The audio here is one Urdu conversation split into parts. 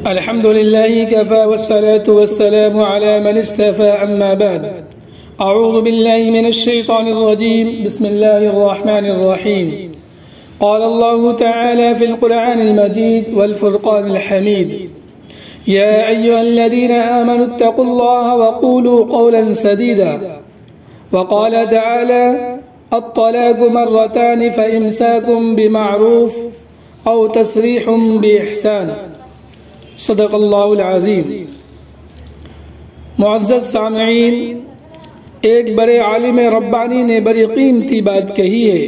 الحمد لله كفى والصلاة والسلام على من استفى أما بعد. أعوذ بالله من الشيطان الرجيم. بسم الله الرحمن الرحيم. قال الله تعالى في القرآن المجيد والفرقان الحميد: يا أيها الذين آمنوا اتقوا الله وقولوا قولا سديدا. وقال تعالى: الطلاق مرتان فإمساك بمعروف أو تسريح بإحسان. صدق اللہ العظیم. معزز سامعین، ایک بڑے عالم ربانی نے بڑی قیمتی بات کہی ہے.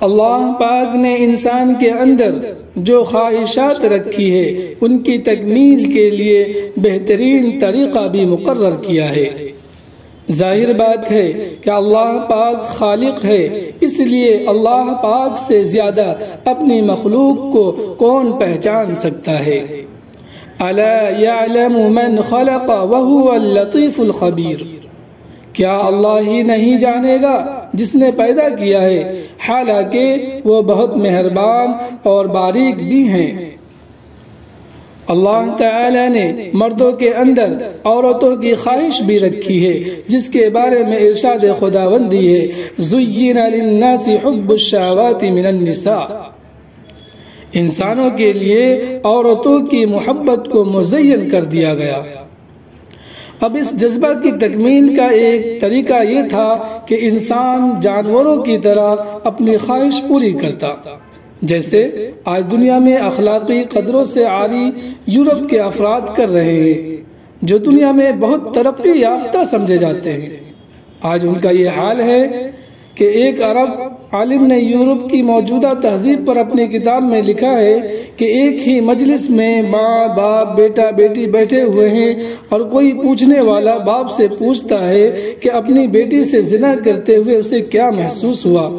اللہ پاک نے انسان کے اندر جو خواہشات رکھی ہے ان کی تکمیل کے لیے بہترین طریقہ بھی مقرر کیا ہے. ظاہر بات ہے کہ اللہ پاک خالق ہے، اس لیے اللہ پاک سے زیادہ اپنی مخلوق کو کون پہچان سکتا ہے. الا یعلم من خلق وهو اللطیف الخبیر. کیا اللہ ہی نہیں جانے گا جس نے پیدا کیا ہے، حالانکہ وہ بہت مہربان اور باریک بھی ہیں. اللہ تعالی نے مردوں کے اندر عورتوں کی خواہش بھی رکھی ہے، جس کے بارے میں ارشاد خداوندی ہے: زُيِّنَ لِلنَّاسِ حُبُّ الشَّهَوَاتِ مِنَ النِّسَاءِ. انسانوں کے لیے عورتوں کی محبت کو مزین کر دیا گیا. اب اس جذبہ کی تکمیل کا ایک طریقہ یہ تھا کہ انسان جانوروں کی طرح اپنی خواہش پوری کرتا، جیسے آج دنیا میں اخلاقی قدروں سے عاری یورپ کے افراد کر رہے ہیں، جو دنیا میں بہت ترقی یافتہ سمجھے جاتے ہیں. آج ان کا یہ حال ہے کہ ایک عرب عالم نے یورپ کی موجودہ تہذیب پر اپنی کتاب میں لکھا ہے کہ ایک ہی مجلس میں ماں باپ بیٹا بیٹی بیٹھے ہوئے ہیں اور کوئی پوچھنے والا باپ سے پوچھتا ہے کہ اپنی بیٹی سے زنا کرتے ہوئے اسے کیا محسوس ہوا.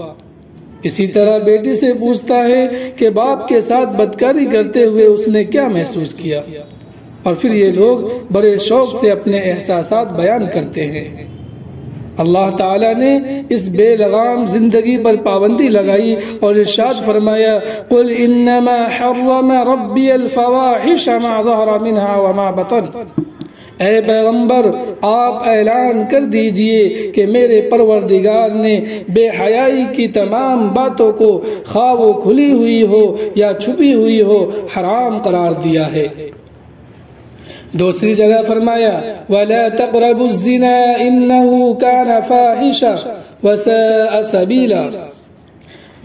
اسی طرح بیٹی سے پوچھتا ہے کہ باپ کے ساتھ بدکاری کرتے ہوئے اس نے کیا محسوس کیا، اور پھر یہ لوگ بڑے شوق سے اپنے احساسات بیان کرتے ہیں. اللہ تعالیٰ نے اس بے لگام زندگی پر پابندی لگائی اور ارشاد فرمایا: قُلْ إِنَّمَا حَرَّمَ رَبِّيَ الْفَوَاحِشَ مَا ظَهَرَ مِنْهَا وَمَا بَطَنَ. اے پیغمبر، آپ اعلان کر دیجئے کہ میرے پروردگار نے بے حیائی کی تمام باتوں کو، خواہ وہ کھلی ہوئی ہو یا چھپی ہوئی ہو، حرام قرار دیا ہے. دوسری جگہ فرمایا: وَلَا تَقْرَبُوا الزِّنَا إِنَّهُ كَانَ فَاحِشًا وَسَاءَ سَبِيلًا.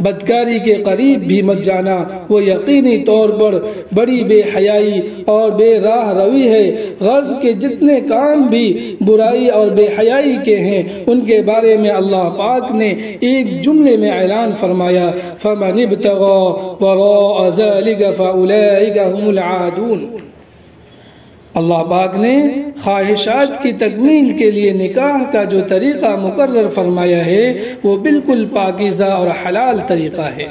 بدکاری کے قریب بھی مت جانا، وہ یقینی طور پر بڑی بے حیائی اور بے راہ روی ہے. غرض کے جتنے کام بھی برائی اور بے حیائی کے ہیں ان کے بارے میں اللہ پاک نے ایک جملے میں اعلان فرمایا: فَمَنِ ابْتَغَىٰ وَرَاءَ ذَلِكَ فَأُولَٰئِكَ هُمُ الْعَادُونَ. اللہ پاک نے خواہشات کی تکمیل کے لیے نکاح کا جو طریقہ مقرر فرمایا ہے وہ بالکل پاکیزہ اور حلال طریقہ ہے.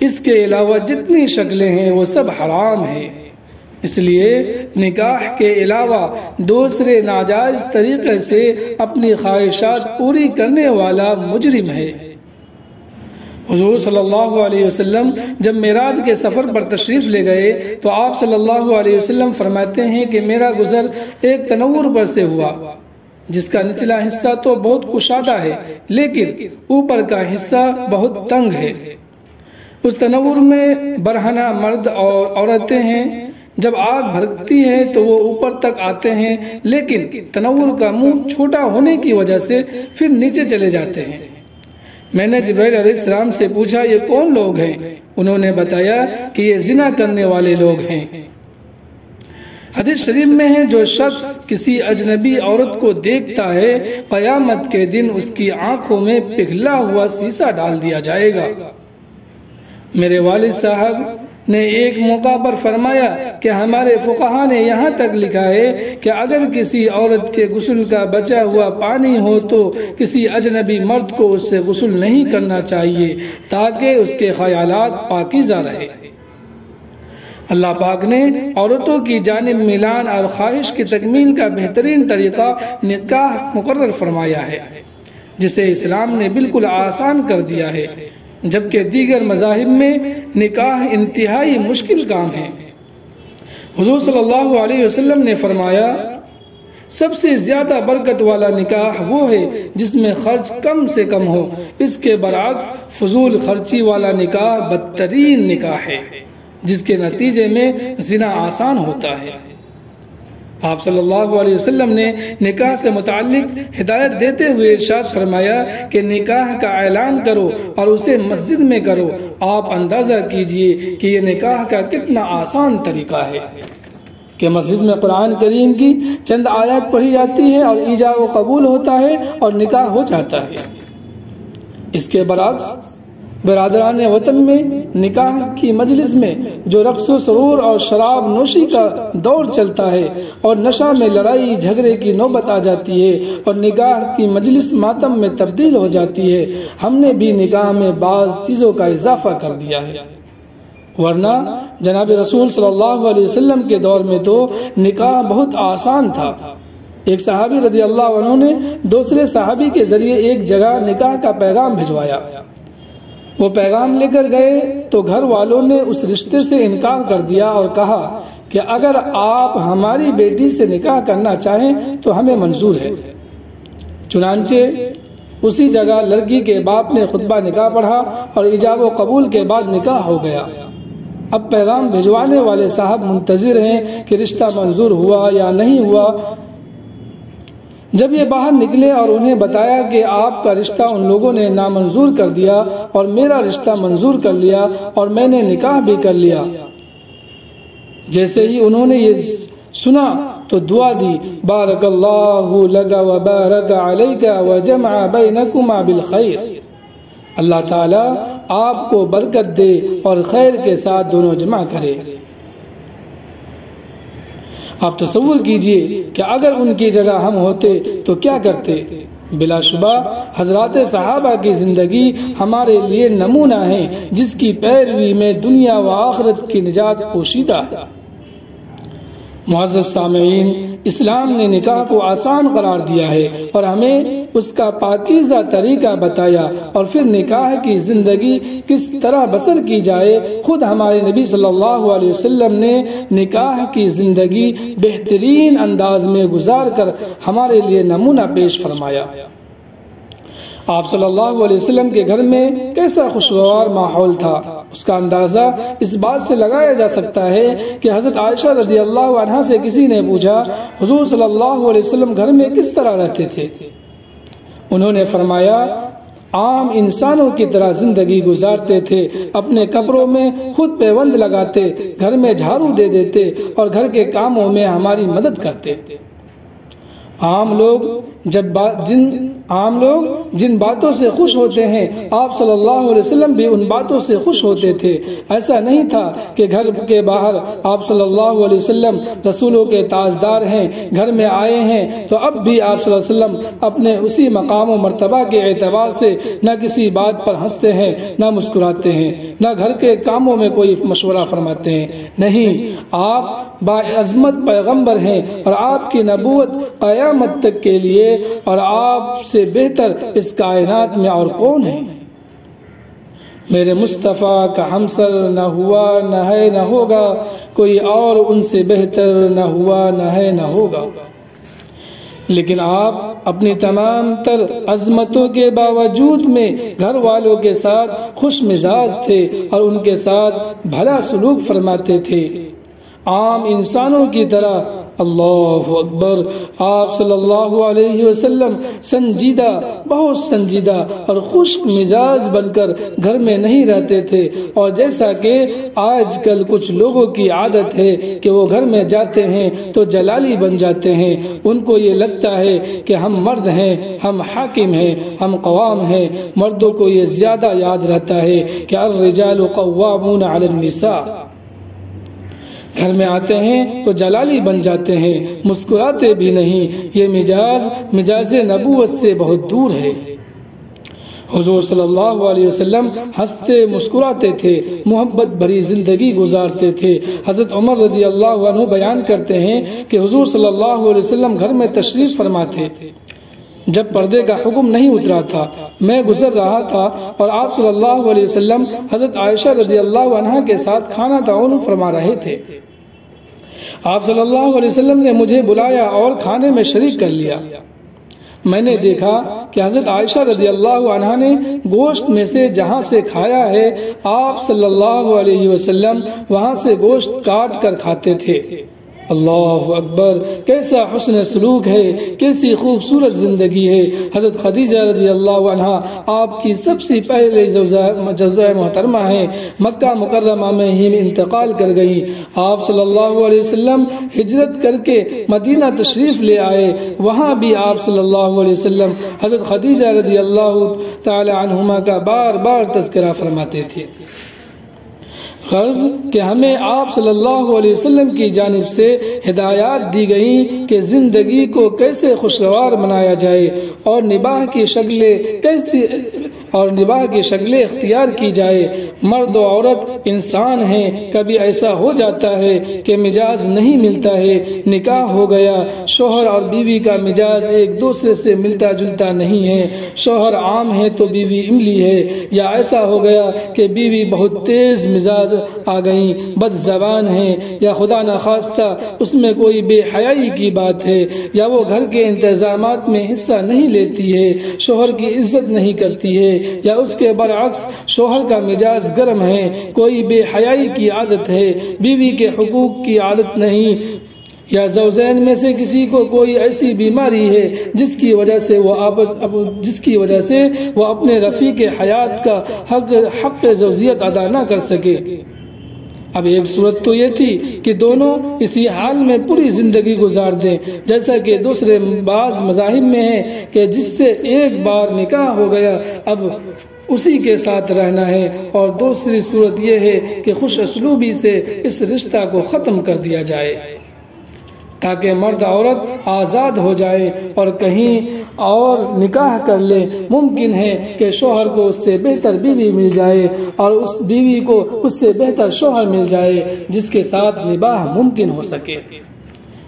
اس کے علاوہ جتنی شکلیں ہیں وہ سب حرام ہیں. اس لیے نکاح کے علاوہ دوسرے ناجائز طریقے سے اپنی خواہشات پوری کرنے والا مجرم ہے. حضور صلی اللہ علیہ وسلم جب معراج کے سفر پر تشریف لے گئے تو آپ صلی اللہ علیہ وسلم فرماتے ہیں کہ میرا گزر ایک تنور پر سے ہوا جس کا نچلا حصہ تو بہت کشادہ ہے لیکن اوپر کا حصہ بہت تنگ ہے. اس تنور میں برہنہ مرد اور عورتیں ہیں. جب آگ بھڑکتی ہے تو وہ اوپر تک آتے ہیں لیکن تنور کا منہ چھوٹا ہونے کی وجہ سے پھر نیچے چلے جاتے ہیں. میں نے جبرائیل علیہ السلام سے پوچھا یہ کون لوگ ہیں؟ انہوں نے بتایا کہ یہ زنا کرنے والے لوگ ہیں. حدیث شریف میں ہے جو شخص کسی اجنبی عورت کو دیکھتا ہے قیامت کے دن اس کی آنکھوں میں پگھلا ہوا سیسا ڈال دیا جائے گا. میرے والد صاحب نے ایک موقع پر فرمایا کہ ہمارے فقہا نے یہاں تک لکھا ہے کہ اگر کسی عورت کے غسل کا بچا ہوا پانی ہو تو کسی اجنبی مرد کو اس سے غسل نہیں کرنا چاہیے تاکہ اس کے خیالات پاکیزہ رہے. اللہ پاک نے عورتوں کی جانب میلان اور خواہش کی تکمیل کا بہترین طریقہ نکاح مقرر فرمایا ہے، جسے اسلام نے بالکل آسان کر دیا ہے، جبکہ دیگر مذاہب میں نکاح انتہائی مشکل کام ہے. حضور صلی اللہ علیہ وسلم نے فرمایا سب سے زیادہ برکت والا نکاح وہ ہے جس میں خرچ کم سے کم ہو، اس کے برعکس فضول خرچی والا نکاح بدترین نکاح ہے جس کے نتیجے میں زنا آسان ہوتا ہے۔ آپ صلی اللہ علیہ وسلم نے نکاح سے متعلق ہدایت دیتے ہوئے ارشاد فرمایا کہ نکاح کا اعلان کرو اور اسے مسجد میں کرو۔ آپ اندازہ کیجئے کہ یہ نکاح کا کتنا آسان طریقہ ہے کہ مسجد میں قرآن کریم کی چند آیات پڑھی جاتی ہے اور ایجاب و قبول ہوتا ہے اور نکاح ہو جاتا ہے۔ اس کے برعکس برادران وطن میں نکاح کی مجلس میں جو رقص و سرور اور شراب نوشی کا دور چلتا ہے اور نشہ میں لڑائی جھگڑے کی نوبت آ جاتی ہے اور نکاح کی مجلس ماتم میں تبدیل ہو جاتی ہے، ہم نے بھی نکاح میں بعض چیزوں کا اضافہ کر دیا ہے، ورنہ جناب رسول صلی اللہ علیہ وسلم کے دور میں تو نکاح بہت آسان تھا۔ ایک صحابی رضی اللہ عنہ نے دوسرے صحابی کے ذریعے ایک جگہ نکاح کا پیغام بھجوایا۔ وہ پیغام لے کر گئے تو گھر والوں نے اس رشتے سے انکار کر دیا اور کہا کہ اگر آپ ہماری بیٹی سے نکاح کرنا چاہیں تو ہمیں منظور ہے۔ چنانچہ اسی جگہ لڑکی کے باپ نے خطبہ نکاح پڑھا اور ایجاب و قبول کے بعد نکاح ہو گیا۔ اب پیغام بھجوانے والے صاحب منتظر ہیں کہ رشتہ منظور ہوا یا نہیں ہوا۔ جب یہ باہر نکلے اور انہیں بتایا کہ آپ کا رشتہ ان لوگوں نے نامنظور کر دیا اور میرا رشتہ منظور کر لیا اور میں نے نکاح بھی کر لیا، جیسے ہی انہوں نے یہ سنا تو دعا دی، بارک اللہ لک و بارک علیک و جمع بینکما بالخیر، اللہ تعالیٰ آپ کو برکت دے اور خیر کے ساتھ دونوں جمع کرے۔ آپ تصور کیجئے کہ اگر ان کی جگہ ہم ہوتے تو کیا کرتے؟ بلا شبہ حضرات صحابہ کی زندگی ہمارے لیے نمونہ ہے جس کی پیروی میں دنیا و آخرت کی نجات پوشیدہ ہے۔ معزز سامعین، اسلام نے نکاح کو آسان قرار دیا ہے اور ہمیں اس کا پاکیزہ طریقہ بتایا، اور پھر نکاح کی زندگی کس طرح بسر کی جائے خود ہمارے نبی صلی اللہ علیہ وسلم نے نکاح کی زندگی بہترین انداز میں گزار کر ہمارے لیے نمونہ پیش فرمایا۔ آپ صلی اللہ علیہ وسلم کے گھر میں کیسا خوشگوار ماحول تھا، اس کا اندازہ اس بات سے لگایا جا سکتا ہے کہ حضرت عائشہ رضی اللہ عنہا سے کسی نے پوچھا حضور صلی اللہ علیہ وسلم گھر میں کس طرح رہتے تھے؟ انہوں نے فرمایا عام انسانوں کی طرح زندگی گزارتے تھے، اپنے کپڑوں میں خود پیوند لگاتے، گھر میں جھاڑو دے دیتے اور گھر کے کاموں میں ہماری مدد کرتے۔ عام لوگ جن باتوں سے خوش ہوتے ہیں آپ صلی اللہ علیہ وسلم بھی ان باتوں سے خوش ہوتے تھے۔ ایسا نہیں تھا کہ گھر کے باہر آپ صلی اللہ علیہ وسلم رسولوں کے تاجدار ہیں، گھر میں آئے ہیں تو اب بھی آپ صلی اللہ علیہ وسلم اپنے اسی مقام و مرتبہ کے اعتبار سے نہ کسی بات پر ہنستے ہیں، نہ مسکراتے ہیں، نہ گھر کے کاموں میں کوئی مشورہ فرماتے ہیں۔ نہیں، آپ باعظمت پیغمبر ہیں اور آپ کی نبوت قیامت تک کے لیے، اور آپ سے بہتر اس کائنات میں اور کون ہے؟ میرے مصطفیٰ کا ہمسر نہ ہوا نہ ہے نہ ہوگا، کوئی اور ان سے بہتر نہ ہوا نہ ہے نہ ہوگا۔ لیکن آپ اپنی تمام تر عظمتوں کے باوجود میں گھر والوں کے ساتھ خوش مزاج تھے اور ان کے ساتھ بھلا سلوک فرماتے تھے، عام انسانوں کی طرح۔ اللہ اکبر! آپ صلی اللہ علیہ وسلم سنجیدہ، بہت سنجیدہ اور خشک مزاج بن کر گھر میں نہیں رہتے تھے، اور جیسا کہ آج کل کچھ لوگوں کی عادت ہے کہ وہ گھر میں جاتے ہیں تو جلالی بن جاتے ہیں۔ ان کو یہ لگتا ہے کہ ہم مرد ہیں، ہم حاکم ہیں، ہم قوام ہیں۔ مردوں کو یہ زیادہ یاد رہتا ہے کہ الرجال قوامون علی النساء۔ گھر میں آتے ہیں تو جلالی بن جاتے ہیں، مسکراتے بھی نہیں۔ یہ مجاز نبوت سے بہت دور ہے۔ حضور صلی اللہ علیہ وسلم ہنستے مسکراتے تھے، محبت بھری زندگی گزارتے تھے۔ حضرت عمر رضی اللہ عنہ بیان کرتے ہیں کہ حضور صلی اللہ علیہ وسلم گھر میں تشریف فرما تھے جب پردے کا حکم نہیں اترا تھا۔ میں گزر رہا تھا اور آپ صلی اللہ علیہ وسلم حضرت عائشہ رضی اللہ عنہا کے ساتھ کھانا تعاون فرما رہے تھے۔ آپ صلی اللہ علیہ وسلم نے مجھے بلایا اور کھانے میں شریک کر لیا۔ میں نے دیکھا کہ حضرت عائشہ رضی اللہ عنہا نے گوشت میں سے جہاں سے کھایا ہے آپ صلی اللہ علیہ وسلم وہاں سے گوشت کاٹ کر کھاتے تھے۔ اللہ اکبر، کیسا حسن سلوک ہے، کیسی خوبصورت زندگی ہے۔ حضرت خدیجہ رضی اللہ عنہا آپ کی سب سے پہلے زوجہ محترمہ ہیں، مکہ مکرمہ میں ہی انتقال کر گئی۔ آپ صلی اللہ علیہ وسلم ہجرت کر کے مدینہ تشریف لے آئے، وہاں بھی آپ صلی اللہ علیہ وسلم حضرت خدیجہ رضی اللہ تعالی عنہما کا بار بار تذکرہ فرماتے تھے۔ غرض کہ ہمیں آپ صلی اللہ علیہ وسلم کی جانب سے ہدایات دی گئیں کہ زندگی کو کیسے خوشگوار بنایا جائے اور نباہ کی شکلیں اختیار کی جائے۔ مرد و عورت انسان ہیں، کبھی ایسا ہو جاتا ہے کہ مزاج نہیں ملتا ہے، نکاح ہو گیا، شوہر اور بیوی کا مزاج ایک دوسرے سے ملتا جلتا نہیں ہے، شوہر عام ہے تو بیوی املی ہے، یا ایسا ہو گیا کہ بیوی بہت تیز مزاج آ گئیں، بد زبان ہے، یا خدا نخواستہ اس میں کوئی بے حیائی کی بات ہے، یا وہ گھر کے انتظامات میں حصہ نہیں لیتی ہے، شوہر کی عزت نہیں کرتی ہے، یا اس کے برعکس شوہر کا مزاج گرم ہے، کوئی بے حیائی کی عادت ہے، بیوی کے حقوق کی عادت نہیں، یا زوجین میں سے کسی کو کوئی ایسی بیماری ہے جس کی وجہ سے وہ اپنے رفیق حیات کا حق زوجیت ادا نہ کر سکے۔ اب ایک صورت تو یہ تھی کہ دونوں اسی حال میں پوری زندگی گزار دیں، جیسا کہ دوسرے بعض مذاہب میں ہے کہ جس سے ایک بار نکاح ہو گیا اب اسی کے ساتھ رہنا ہے، اور دوسری صورت یہ ہے کہ خوش اسلوبی سے اس رشتہ کو ختم کر دیا جائے تاکہ مرد عورت آزاد ہو جائے اور کہیں اور نکاح کر لے۔ ممکن ہے کہ شوہر کو اس سے بہتر بیوی مل جائے اور اس بیوی کو اس سے بہتر شوہر مل جائے جس کے ساتھ نباہ ممکن ہو سکے۔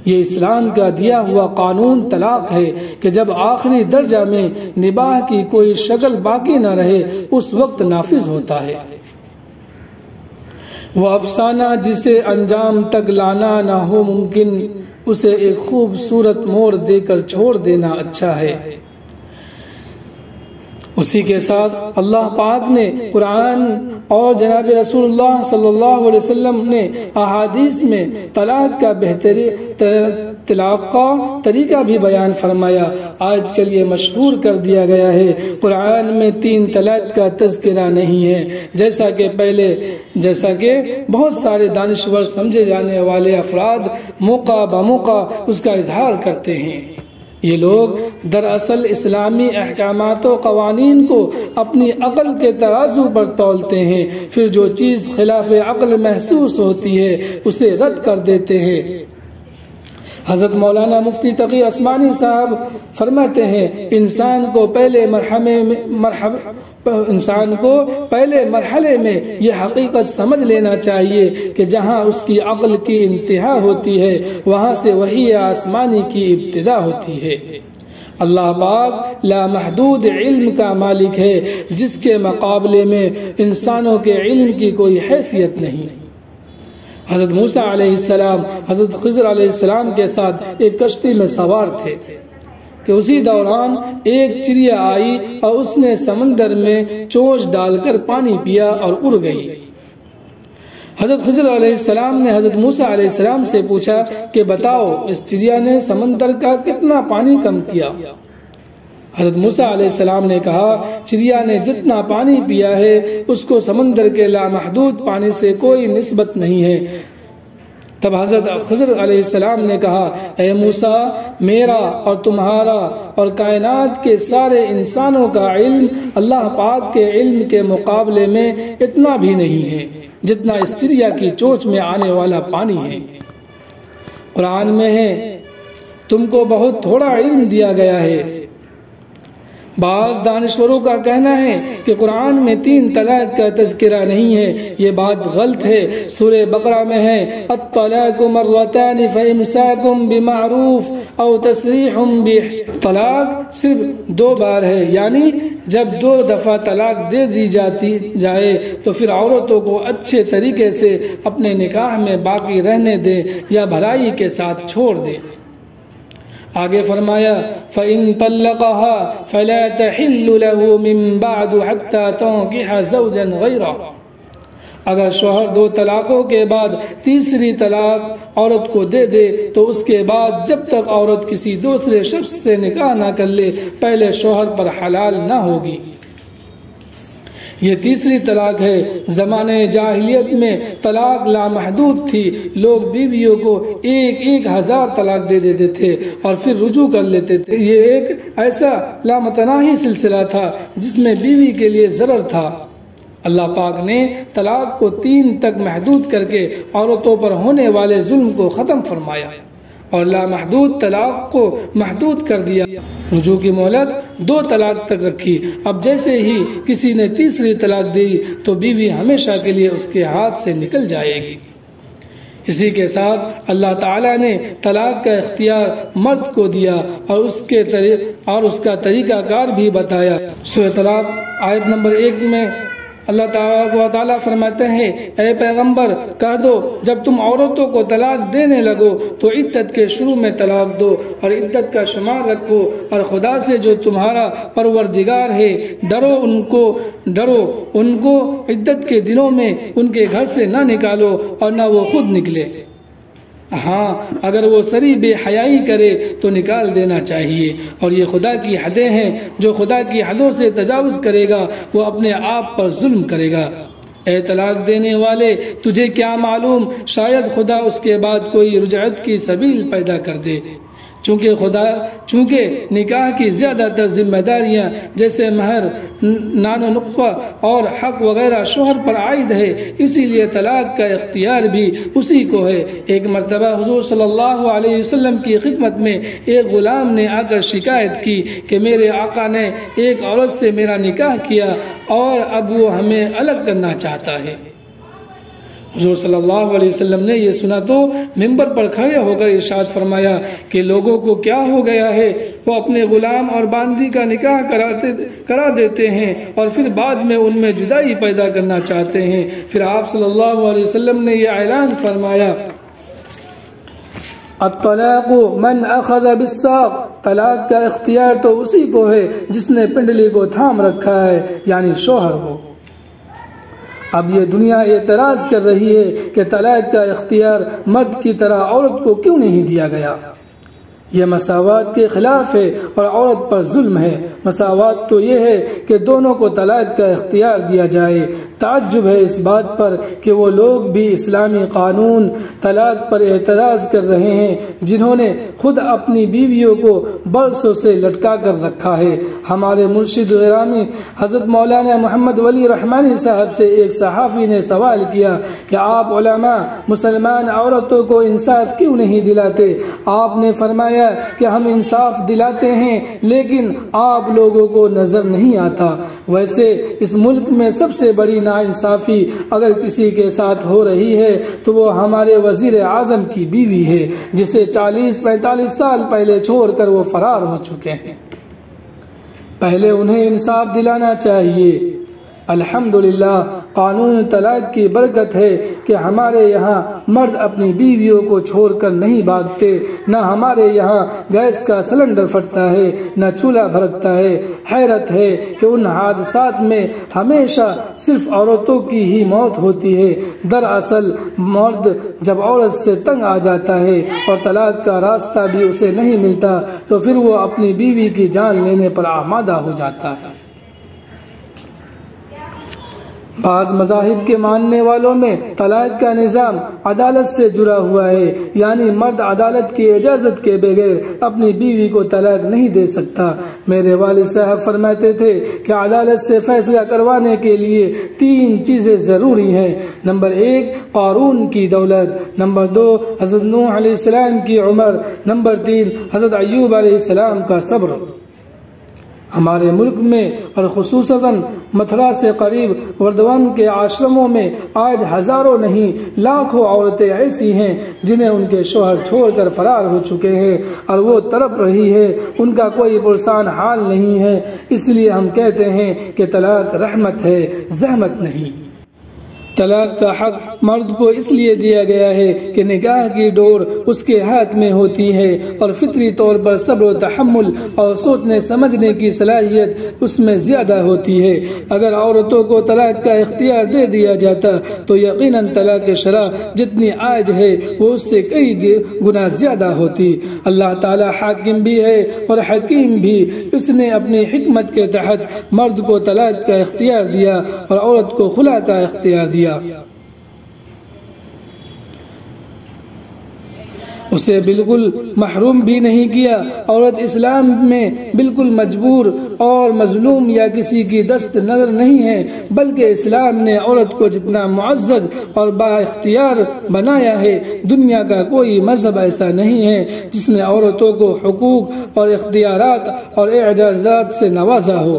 یہ اسلام کا دیا ہوا قانون طلاق ہے کہ جب آخری درجہ میں نباہ کی کوئی شکل باقی نہ رہے اس وقت نافذ ہوتا ہے۔ وہ افسانہ جسے انجام تک لانا نہ ہو ممکن، اسے ایک خوبصورت موڑ دے کر چھوڑ دینا اچھا ہے۔ اسی کے ساتھ اللہ پاک نے قرآن اور جناب رسول اللہ صلی اللہ علیہ وسلم نے احادیث میں طلاق کا طلاق کا طریقہ بھی بیان فرمایا۔ آج کل یہ مشہور کر دیا گیا ہے، قرآن میں 3 طلاق کا تذکرہ نہیں ہے، جیسا کہ بہت سارے دانشور سمجھے جانے والے افراد موقع بموقع اس کا اظہار کرتے ہیں۔ یہ لوگ دراصل اسلامی احکامات و قوانین کو اپنی عقل کے ترازو پر تولتے ہیں، پھر جو چیز خلاف عقل محسوس ہوتی ہے اسے رد کر دیتے ہیں۔ حضرت مولانا مفتی تقی عثمانی صاحب فرماتے ہیں انسان کو پہلے مرحلے میں یہ حقیقت سمجھ لینا چاہیے کہ جہاں اس کی عقل کی انتہا ہوتی ہے وہاں سے وحی آسمانی کی ابتدا ہوتی ہے۔ اللہ پاک لامحدود علم کا مالک ہے جس کے مقابلے میں انسانوں کے علم کی کوئی حیثیت نہیں۔ حضرت موسیٰ علیہ السلام حضرت خضر علیہ السلام کے ساتھ ایک کشتی میں سوار تھے کہ اسی دوران ایک چڑیا آئی اور اس نے سمندر میں چونچ ڈال کر پانی پیا اور اڑ گئی۔ حضرت خضر علیہ السلام نے حضرت موسیٰ علیہ السلام سے پوچھا کہ بتاؤ اس چڑیا نے سمندر کا کتنا پانی کم کیا؟ حضرت موسیٰ علیہ السلام نے کہا چڑیا نے جتنا پانی پیا ہے اس کو سمندر کے لامحدود پانی سے کوئی نسبت نہیں ہے۔ تب حضرت خضر علیہ السلام نے کہا اے موسیٰ میرا اور تمہارا اور کائنات کے سارے انسانوں کا علم اللہ پاک کے علم کے مقابلے میں اتنا بھی نہیں ہے جتنا اس چڑیا کی چونچ میں آنے والا پانی ہے۔ قرآن میں ہے تم کو بہت تھوڑا علم دیا گیا ہے بعض دانشوروں کا کہنا ہے کہ قرآن میں 3 طلاق کا تذکرہ نہیں ہے، یہ بات غلط ہے۔ سورہ بقرہ میں ہے الطلاق مرتان فامساک بمعروف او تسریح بإحسان۔ طلاق صرف 2 بار ہے، یعنی جب 2 دفعہ طلاق دے دی جائے تو پھر عورتوں کو اچھے طریقے سے اپنے نکاح میں باقی رہنے دے یا بھلائی کے ساتھ چھوڑ دے۔ آگے فرمایا فَإِن طَلَّقَهَا فَلَا تَحِلُّ لَهُ مِن بَعْدُ حَتَّى تَنكِحَ زَوْجًا غَيْرَهُ۔ اگر شوہر 2 طلاقوں کے بعد تیسری طلاق عورت کو دے دے تو اس کے بعد جب تک عورت کسی دوسرے شخص سے نکاح نہ کر لے پہلے شوہر پر حلال نہ ہوگی۔ یہ تیسری طلاق ہے۔ زمانے جاہلیت میں طلاق لامحدود تھی، لوگ بیویوں کو 1000 طلاق دے دیتے تھے اور پھر رجوع کر لیتے تھے۔ یہ ایک ایسا لامتناہی سلسلہ تھا جس میں بیوی کے لیے ضرر تھا۔ اللہ پاک نے طلاق کو 3 تک محدود کر کے عورتوں پر ہونے والے ظلم کو ختم فرمایا اور لامحدود طلاق کو محدود کر دیا۔ رجوع کی مہلت 2 طلاق تک رکھی۔ اب جیسے ہی کسی نے تیسری طلاق دی تو بیوی ہمیشہ کے لیے اس کے ہاتھ سے نکل جائے گی۔ اسی کے ساتھ اللہ تعالیٰ نے طلاق کا اختیار مرد کو دیا اور اس کا طریقہ کار بھی بتایا۔ سورہ طلاق آیت نمبر 1 میں اللہ تعالیٰ فرماتے ہیں اے پیغمبر کہہ دو جب تم عورتوں کو طلاق دینے لگو تو عدت کے شروع میں طلاق دو اور عدت کا شمار رکھو اور خدا سے جو تمہارا پروردگار ہے ڈرو ان کو عدت کے دنوں میں ان کے گھر سے نہ نکالو اور نہ وہ خود نکلے۔ ہاں اگر وہ سری بے حیائی کرے تو نکال دینا چاہیے، اور یہ خدا کی حدیں ہیں، جو خدا کی حدوں سے تجاوز کرے گا وہ اپنے آپ پر ظلم کرے گا۔ اے طلاق دینے والے تجھے کیا معلوم شاید خدا اس کے بعد کوئی رجعت کی سبیل پیدا کر دے۔ چونکہ نکاح کی زیادہ تر ذمہ داریاں جیسے مہر، نان و نقفہ اور حق وغیرہ شوہر پر عائد ہے، اسی لیے طلاق کا اختیار بھی اسی کو ہے۔ ایک مرتبہ حضور صلی اللہ علیہ وسلم کی خدمت میں ایک غلام نے آ کر شکایت کی کہ میرے آقا نے ایک عورت سے میرا نکاح کیا اور اب وہ ہمیں الگ کرنا چاہتا ہے۔ حضور صلی اللہ علیہ وسلم نے یہ سنا تو منبر پر کھڑے ہو کر ارشاد فرمایا کہ لوگوں کو کیا ہو گیا ہے، وہ اپنے غلام اور باندی کا نکاح کرا دیتے ہیں اور پھر بعد میں ان میں جدائی پیدا کرنا چاہتے ہیں۔ پھر آپ صلی اللہ علیہ وسلم نے یہ اعلان فرمایا الطلاق من اخذ بالساق، طلاق کا اختیار تو اسی کو ہے جس نے پنڈلی کو تھام رکھا ہے، یعنی شوہر کو۔ اب یہ دنیا اعتراض کر رہی ہے کہ طلاق کا اختیار مرد کی طرح عورت کو کیوں نہیں دیا گیا؟ یہ مساوات کے خلاف ہے اور عورت پر ظلم ہے۔ مساوات تو یہ ہے کہ دونوں کو طلاق کا اختیار دیا جائے۔ تعجب ہے اس بات پر کہ وہ لوگ بھی اسلامی قانون طلاق پر اعتراض کر رہے ہیں جنہوں نے خود اپنی بیویوں کو برسوں سے لٹکا کر رکھا ہے۔ ہمارے مرشد گرامی حضرت مولانا محمد ولی رحمانی صاحب سے ایک صحافی نے سوال کیا کہ آپ علماء مسلمان عورتوں کو انصاف کیوں نہیں دلاتے؟ آپ نے فرمایا کہ ہم انصاف دلاتے ہیں لیکن آپ لوگوں کو نظر نہیں آتا۔ ویسے اس ملک میں سب سے بڑی ناانصافی اگر کسی کے ساتھ ہو رہی ہے تو وہ ہمارے وزیر اعظم کی بیوی ہے، جسے 40-45 سال پہلے چھوڑ کر وہ فرار ہو چکے ہیں۔ پہلے انہیں انصاف دلانا چاہیے۔ الحمدللہ قانون طلاق کی برکت ہے کہ ہمارے یہاں مرد اپنی بیویوں کو چھوڑ کر نہیں بھاگتے، نہ ہمارے یہاں گیس کا سلنڈر پھٹتا ہے نہ چولہا بھڑکتا ہے۔ حیرت ہے کہ ان حادثات میں ہمیشہ صرف عورتوں کی ہی موت ہوتی ہے۔ دراصل مرد جب عورت سے تنگ آ جاتا ہے اور طلاق کا راستہ بھی اسے نہیں ملتا تو پھر وہ اپنی بیوی کی جان لینے پر آمادہ ہو جاتا ہے۔ بعض مذاہب کے ماننے والوں میں طلاق کا نظام عدالت سے جڑا ہوا ہے، یعنی مرد عدالت کی اجازت کے بغیر اپنی بیوی کو طلاق نہیں دے سکتا۔ میرے والد صاحب فرماتے تھے کہ عدالت سے فیصلہ کروانے کے لیے 3 چیزیں ضروری ہیں۔ نمبر 1 قارون کی دولت، نمبر 2 حضرت نوح علیہ السلام کی عمر، نمبر 3 حضرت ایوب علیہ السلام کا صبر۔ ہمارے ملک میں اور خصوصاً متھرا سے قریب وردون کے آشرموں میں آج ہزاروں نہیں لاکھوں عورتیں ایسی ہیں جنہیں ان کے شوہر چھوڑ کر فرار ہو چکے ہیں اور وہ تڑپ رہی ہے، ان کا کوئی پرسان حال نہیں ہے۔ اس لیے ہم کہتے ہیں کہ طلاق رحمت ہے، زحمت نہیں۔ طلاق کا حق مرد کو اس لیے دیا گیا ہے کہ نکاح کی ڈور اس کے ہاتھ میں ہوتی ہے اور فطری طور پر صبر و تحمل اور سوچنے سمجھنے کی صلاحیت اس میں زیادہ ہوتی ہے۔ اگر عورتوں کو طلاق کا اختیار دے دیا جاتا تو یقیناً طلاق شرع جتنی عائد ہے وہ اس سے کئی گنا زیادہ ہوتی۔ اللہ تعالی حاکم بھی ہے اور حکیم بھی، اس نے اپنی حکمت کے تحت مرد کو طلاق کا اختیار دیا اور عورت کو خلا کا اختیار دیا۔ اسے بالکل محروم بھی نہیں کیا۔ عورت اسلام میں بالکل مجبور اور مظلوم یا کسی کی دست نظر نہیں ہے، بلکہ اسلام نے عورت کو جتنا معزز اور با اختیار بنایا ہے، دنیا کا کوئی مذہب ایسا نہیں ہے جس نے عورتوں کو حقوق اور اختیارات اور اعزازات سے نوازا ہو۔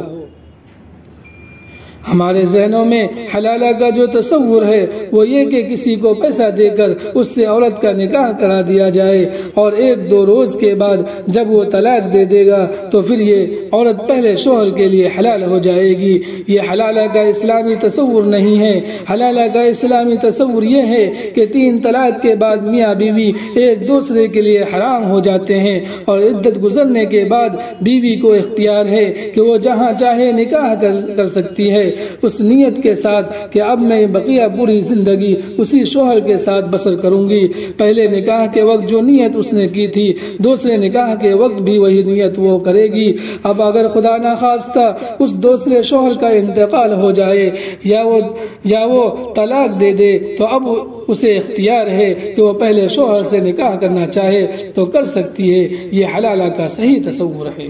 ہمارے ذہنوں میں حلالہ کا جو تصور ہے وہ یہ کہ کسی کو پیسہ دے کر اس سے عورت کا نکاح کرا دیا جائے اور ایک دو روز کے بعد جب وہ طلاق دے دے گا تو پھر یہ عورت پہلے شوہر کے لیے حلال ہو جائے گی۔ یہ حلالہ کا اسلامی تصور نہیں ہے۔ حلالہ کا اسلامی تصور یہ ہے کہ 3 طلاق کے بعد میاں بیوی ایک دوسرے کے لیے حرام ہو جاتے ہیں اور عدت گزرنے کے بعد بیوی کو اختیار ہے کہ وہ جہاں چاہے نکاح کر سکتی ہے، اس نیت کے ساتھ کہ اب میں بقیہ پوری زندگی اسی شوہر کے ساتھ بسر کروں گی۔ پہلے نکاح کے وقت جو نیت اس نے کی تھی، دوسرے نکاح کے وقت بھی وہی نیت وہ کرے گی۔ اب اگر خدا نخواستہ اس دوسرے شوہر کا انتقال ہو جائے یا وہ طلاق دے دے تو اب اسے اختیار ہے کہ وہ پہلے شوہر سے نکاح کرنا چاہے تو کر سکتی ہے۔ یہ حلالہ کا صحیح تصور ہے۔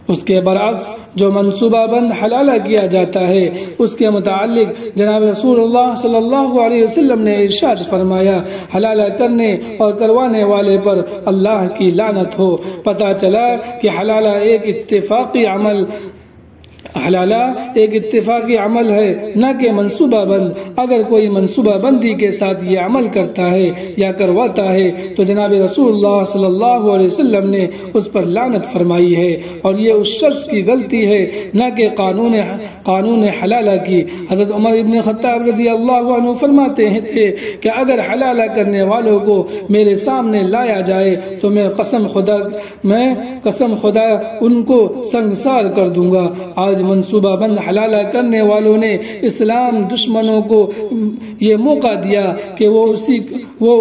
اس کے برعکس جو منصوبہ بند حلالہ کیا جاتا ہے اس کے متعلق جناب رسول اللہ صلی اللہ علیہ وسلم نے ارشاد فرمایا، حلالہ کرنے اور کروانے والے پر اللہ کی لعنت ہو۔ پتہ چلا کہ حلالہ ایک اتفاقی عمل ہے، نہ کہ منصوبہ بند۔ اگر کوئی منصوبہ بندی کے ساتھ یہ عمل کرتا ہے یا کرواتا ہے تو جناب رسول اللہ صلی اللہ علیہ وسلم نے اس پر لعنت فرمائی ہے اور یہ اس شخص کی غلطی ہے، نہ کہ قانون حلالہ کی۔ حضرت عمر ابن خطاب رضی اللہ عنہ فرماتے تھے کہ اگر حلالہ کرنے والوں کو میرے سامنے لایا جائے تو میں قسم خدا ان کو سنگسار کر دوں گا۔ آج منصوبہ بند حلالہ کرنے والوں نے اسلام دشمنوں کو یہ موقع دیا کہ وہ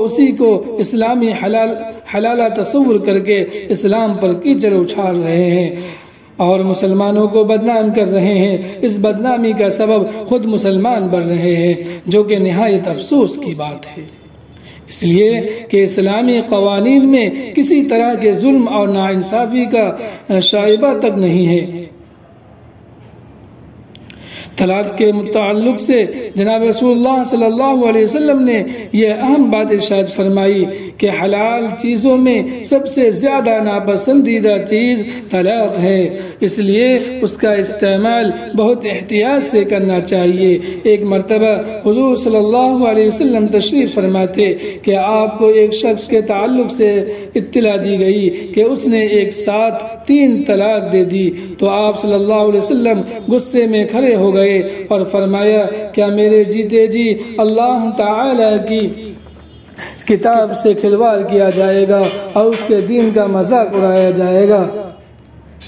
اسی کو اسلامی حلالہ تصور کر کے اسلام پر کیچڑ اچھال رہے ہیں اور مسلمانوں کو بدنام کر رہے ہیں۔ اس بدنامی کا سبب خود مسلمان بن رہے ہیں، جو کہ نہایت افسوس کی بات ہے، اس لیے کہ اسلامی قوانین میں کسی طرح کے ظلم اور ناانصافی کا شائبہ تک نہیں ہے۔ طلاق کے متعلق سے جناب رسول اللہ صلی اللہ علیہ وسلم نے یہ اہم بات ارشاد فرمائی کہ حلال چیزوں میں سب سے زیادہ ناپسندیدہ چیز طلاق ہے، اس لیے اس کا استعمال بہت احتیاط سے کرنا چاہیے۔ ایک مرتبہ حضور صلی اللہ علیہ وسلم تشریف فرماتے کہ آپ کو ایک شخص کے تعلق سے اطلاع دی گئی کہ اس نے ایک ساتھ 3 طلاق دے دی، تو آپ صلی اللہ علیہ وسلم غصے میں کھڑے ہو گئے اور فرمایا، کیا میرے جیتے جی اللہ تعالی کی کتاب سے کھلواڑ کیا جائے گا اور اس کے دین کا مذاق اڑایا جائے گا؟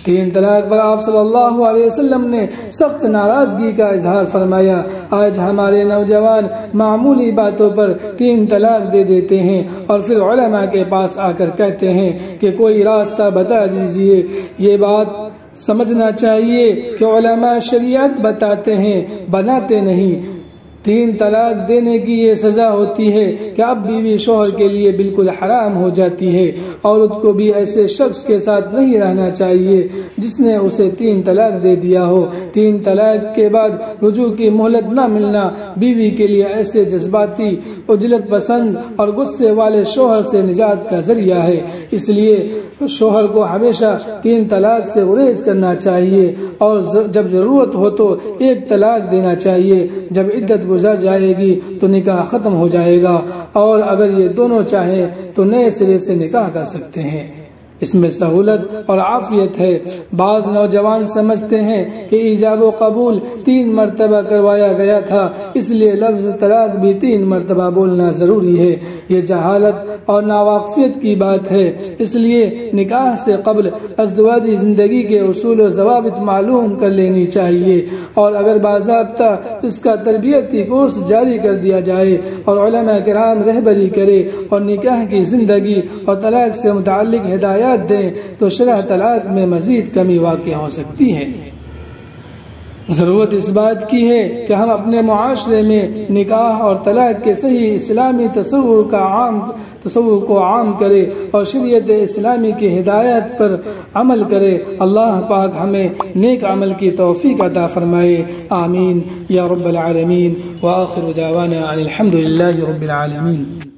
3 طلاق پر آپ صلی اللہ علیہ وسلم نے سخت ناراضگی کا اظہار فرمایا۔ آج ہمارے نوجوان معمولی باتوں پر 3 طلاق دے دیتے ہیں اور پھر علماء کے پاس آ کر کہتے ہیں کہ کوئی راستہ بتا دیجئے۔ یہ بات سمجھنا چاہیے کہ علماء شریعت بتاتے ہیں، بناتے نہیں۔ 3 طلاق دینے کی یہ سزا ہوتی ہے کہ اب بیوی شوہر کے لیے بالکل حرام ہو جاتی ہے۔ عورت کو بھی ایسے شخص کے ساتھ نہیں رہنا چاہیے جس نے اسے 3 طلاق دے دیا ہو۔ 3 طلاق کے بعد رجوع کی مہلت نہ ملنا بیوی کے لیے ایسے جذباتی، عجلت پسند اور غصے والے شوہر سے نجات کا ذریعہ ہے۔ اس لیے شوہر کو ہمیشہ 3 طلاق سے گریز کرنا چاہیے اور جب ضرورت ہو تو 1 طلاق دینا چاہیے۔ جب عدت گزر جائے گی تو نکاح ختم ہو جائے گا، اور اگر یہ دونوں چاہیں تو نئے سرے سے نکاح کر سکتے ہیں۔ اس میں سہولت اور عافیت ہے۔ بعض نوجوان سمجھتے ہیں کہ ایجاب و قبول 3 مرتبہ کروایا گیا تھا، اس لیے لفظ طلاق بھی 3 مرتبہ بولنا ضروری ہے۔ یہ جہالت اور ناواقفیت کی بات ہے۔ اس لیے نکاح سے قبل ازدواجی زندگی کے اصول و ضوابط معلوم کر لینی چاہیے، اور اگر باضابطہ اس کا تربیتی کورس جاری کر دیا جائے اور علماء کرام رہبری کرے اور نکاح کی زندگی اور طلاق سے متعلق ہدایات دیں تو شرح طلاق میں مزید کمی واقع ہو سکتی ہے۔ ضرورت اس بات کی ہے کہ ہم اپنے معاشرے میں نکاح اور طلاق کے صحیح اسلامی تصور کو عام کرے اور شریعت اسلامی کی ہدایت پر عمل کرے۔ اللہ پاک ہمیں نیک عمل کی توفیق عطا فرمائے، آمین یا رب العالمین، وآخر دعوانا الحمد للہ رب العالمین۔